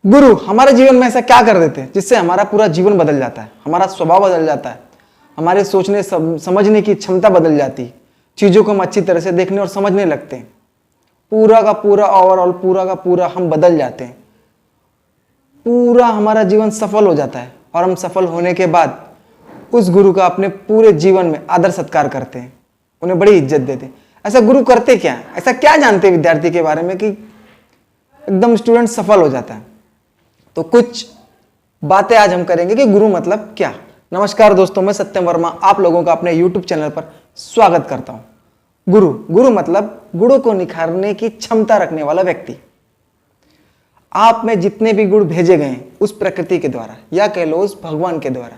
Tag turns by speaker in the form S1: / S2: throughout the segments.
S1: गुरु हमारे जीवन में ऐसा क्या कर देते हैं जिससे हमारा पूरा जीवन बदल जाता है, हमारा स्वभाव बदल जाता है, हमारे सोचने समझने की क्षमता बदल जाती है, चीज़ों को हम अच्छी तरह से देखने और समझने लगते हैं। पूरा का पूरा ओवरऑल पूरा का पूरा हम बदल जाते हैं, पूरा हमारा जीवन सफल हो जाता है और हम सफल होने के बाद उस गुरु का अपने पूरे जीवन में आदर सत्कार करते हैं, उन्हें बड़ी इज्जत देते हैं। ऐसा गुरु करते क्या है, ऐसा क्या जानते हैं विद्यार्थी के बारे में कि एकदम स्टूडेंट सफल हो जाता है। तो कुछ बातें आज हम करेंगे कि गुरु मतलब क्या। नमस्कार दोस्तों, मैं सत्यम वर्मा आप लोगों का अपने YouTube चैनल पर स्वागत करता हूं। गुरु मतलब गुणों को निखारने की क्षमता रखने वाला व्यक्ति। आप में जितने भी गुण भेजे गए हैं उस प्रकृति के द्वारा या कह लो उस भगवान के द्वारा,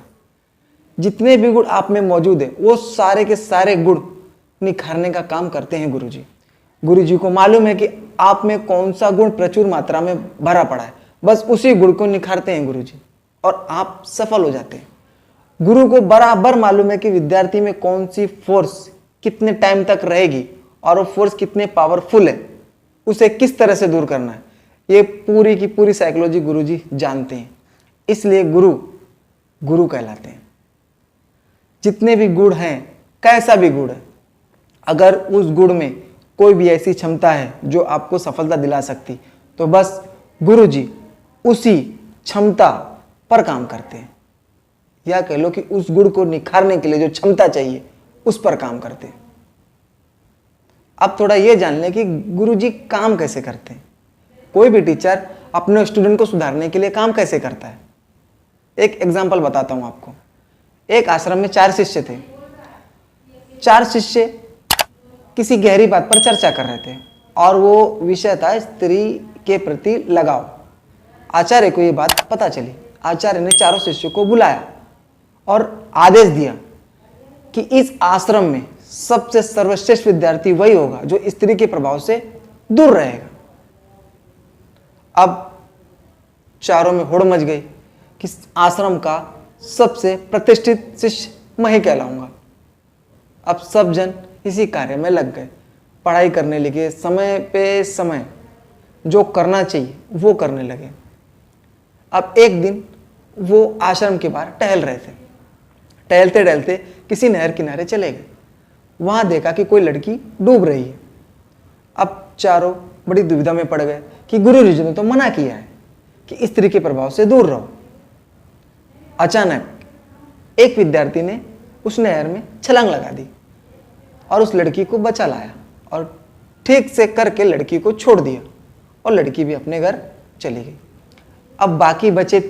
S1: जितने भी गुण आप में मौजूद है वो सारे के सारे गुण निखारने का काम करते हैं गुरु जी। गुरु जी को मालूम है कि आप में कौन सा गुण प्रचुर मात्रा में भरा पड़ा है, बस उसी गुण को निखारते हैं गुरु जी और आप सफल हो जाते हैं। गुरु को बराबर मालूम है कि विद्यार्थी में कौन सी फोर्स कितने टाइम तक रहेगी और वो फोर्स कितने पावरफुल है, उसे किस तरह से दूर करना है, ये पूरी की पूरी साइकोलॉजी गुरु जी जानते हैं। इसलिए गुरु कहलाते हैं। जितने भी गुण हैं, कैसा भी गुण है, अगर उस गुण में कोई भी ऐसी क्षमता है जो आपको सफलता दिला सकती, तो बस गुरु जी उसी क्षमता पर काम करते हैं, या कह लो कि उस गुण को निखारने के लिए जो क्षमता चाहिए उस पर काम करते हैं। अब थोड़ा यह जान लें कि गुरु जी काम कैसे करते हैं। कोई भी टीचर अपने स्टूडेंट को सुधारने के लिए काम कैसे करता है। एक एग्जाम्पल बताता हूं आपको। एक आश्रम में 4 शिष्य थे। 4 शिष्य किसी गहरी बात पर चर्चा कर रहे थे और वो विषय था स्त्री के प्रति लगाव। आचार्य को ये बात पता चली। आचार्य ने चारों शिष्यों को बुलाया और आदेश दिया कि इस आश्रम में सबसे सर्वश्रेष्ठ विद्यार्थी वही होगा जो स्त्री के प्रभाव से दूर रहेगा। अब चारों में होड़ मच गई कि आश्रम का सबसे प्रतिष्ठित शिष्य मैं ही कहलाऊंगा। अब सब जन इसी कार्य में लग गए, पढ़ाई करने लगे, समय पे समय जो करना चाहिए वो करने लगे। अब एक दिन वो आश्रम के बाहर टहल रहे थे। टहलते टहलते किसी नहर किनारे चले गए। वहां देखा कि कोई लड़की डूब रही है। अब चारों बड़ी दुविधा में पड़ गए कि गुरु जी ने तो मना किया है कि स्त्री के प्रभाव से दूर रहो। अचानक एक विद्यार्थी ने उस नहर में छलांग लगा दी और उस लड़की को बचा लाया और ठीक से करके लड़की को छोड़ दिया और लड़की भी अपने घर चली गई। अब बाकी बचे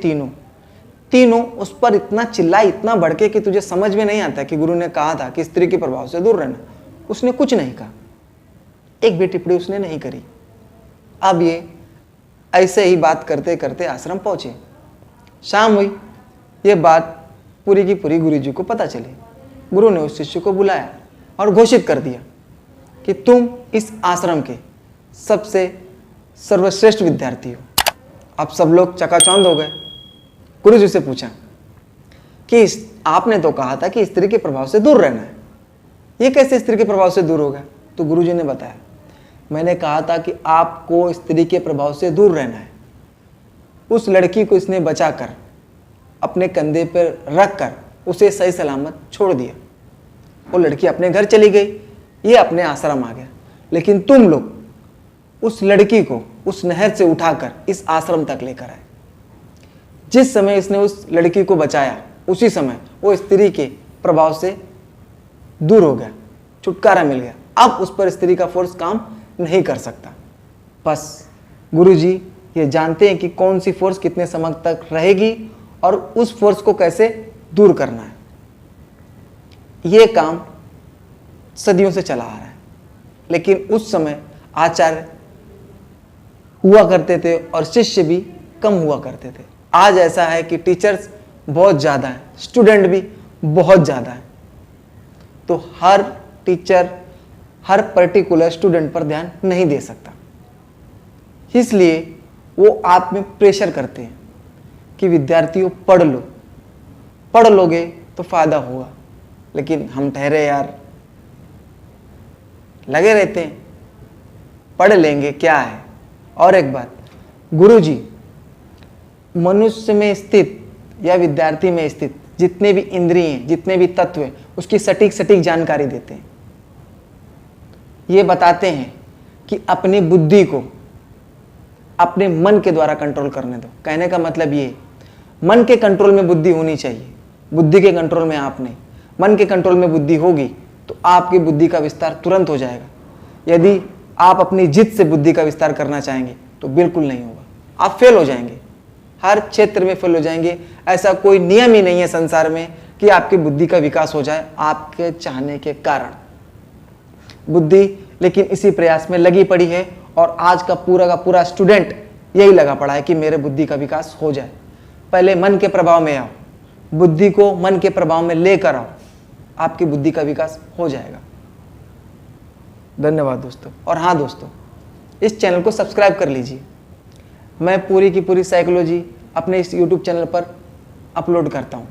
S1: तीनों उस पर इतना चिल्लाए, इतना भड़के कि तुझे समझ में नहीं आता कि गुरु ने कहा था कि स्त्री के प्रभाव से दूर रहना। उसने कुछ नहीं कहा, एक भी टिप्पणी उसने नहीं करी। अब ये ऐसे ही बात करते करते आश्रम पहुंचे। शाम हुई, ये बात पूरी की पूरी गुरु जी को पता चली। गुरु ने उस शिष्य को बुलाया और घोषित कर दिया कि तुम इस आश्रम के सबसे सर्वश्रेष्ठ विद्यार्थी हो। अब सब लोग चकाचौंध हो गए। गुरु जी से पूछा कि आपने तो कहा था कि स्त्री के प्रभाव से दूर रहना है, ये कैसे स्त्री के प्रभाव से दूर होगा। तो गुरु जी ने बताया, मैंने कहा था कि आपको स्त्री के प्रभाव से दूर रहना है। उस लड़की को इसने बचाकर अपने कंधे पर रखकर उसे सही सलामत छोड़ दिया। वो लड़की अपने घर चली गई, ये अपने आश्रम आ गया। लेकिन तुम लोग उस लड़की को उस नहर से उठाकर इस आश्रम तक लेकर आए। जिस समय इसने उस लड़की को बचाया उसी समय वो स्त्री के प्रभाव से दूर हो गया, छुटकारा मिल गया। अब उस पर स्त्री का फोर्स काम नहीं कर सकता। बस गुरु जी ये जानते हैं कि कौन सी फोर्स कितने समय तक रहेगी और उस फोर्स को कैसे दूर करना है। ये काम सदियों से चला आ रहा है। लेकिन उस समय आचार्य हुआ करते थे और शिष्य भी कम हुआ करते थे। आज ऐसा है कि टीचर्स बहुत ज़्यादा हैं, स्टूडेंट भी बहुत ज़्यादा हैं। तो हर टीचर हर पर्टिकुलर स्टूडेंट पर ध्यान नहीं दे सकता, इसलिए वो आप में प्रेशर करते हैं कि विद्यार्थियों पढ़ लोगे तो फायदा होगा। लेकिन हम ठहरे यार, लगे रहते हैं, पढ़ लेंगे क्या है। और एक बात, गुरु जी मनुष्य में स्थित या विद्यार्थी में स्थित जितने भी इंद्रिय हैं, जितने भी तत्व हैं, उसकी सटीक सटीक जानकारी देते हैं। ये बताते हैं कि अपनी बुद्धि को अपने मन के द्वारा कंट्रोल करने दो। कहने का मतलब ये, मन के कंट्रोल में बुद्धि होनी चाहिए, बुद्धि के कंट्रोल में आप नहीं। मन के कंट्रोल में बुद्धि होगी तो आपकी बुद्धि का विस्तार तुरंत हो जाएगा। यदि आप अपनी जिद से बुद्धि का विस्तार करना चाहेंगे तो बिल्कुल नहीं होगा, आप फेल हो जाएंगे, हर क्षेत्र में फेल हो जाएंगे। ऐसा कोई नियम ही नहीं है संसार में कि आपकी बुद्धि का विकास हो जाए आपके चाहने के कारण। बुद्धि लेकिन इसी प्रयास में लगी पड़ी है और आज का पूरा स्टूडेंट यही लगा पड़ा है कि मेरे बुद्धि का विकास हो जाए। पहले मन के प्रभाव में आओ, बुद्धि को मन के प्रभाव में लेकर आओ, आपकी बुद्धि का विकास हो जाएगा। धन्यवाद दोस्तों। और हाँ दोस्तों, इस चैनल को सब्सक्राइब कर लीजिए। मैं पूरी की पूरी साइकोलॉजी अपने इस YouTube चैनल पर अपलोड करता हूँ।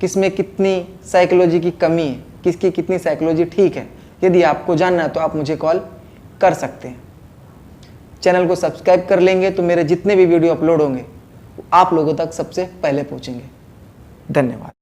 S1: किसमें कितनी साइकोलॉजी की कमी है, किसकी कितनी साइकोलॉजी ठीक है, यदि आपको जानना है तो आप मुझे कॉल कर सकते हैं। चैनल को सब्सक्राइब कर लेंगे तो मेरे जितने भी वीडियो अपलोड होंगे आप लोगों तक सबसे पहले पहुँचेंगे। धन्यवाद।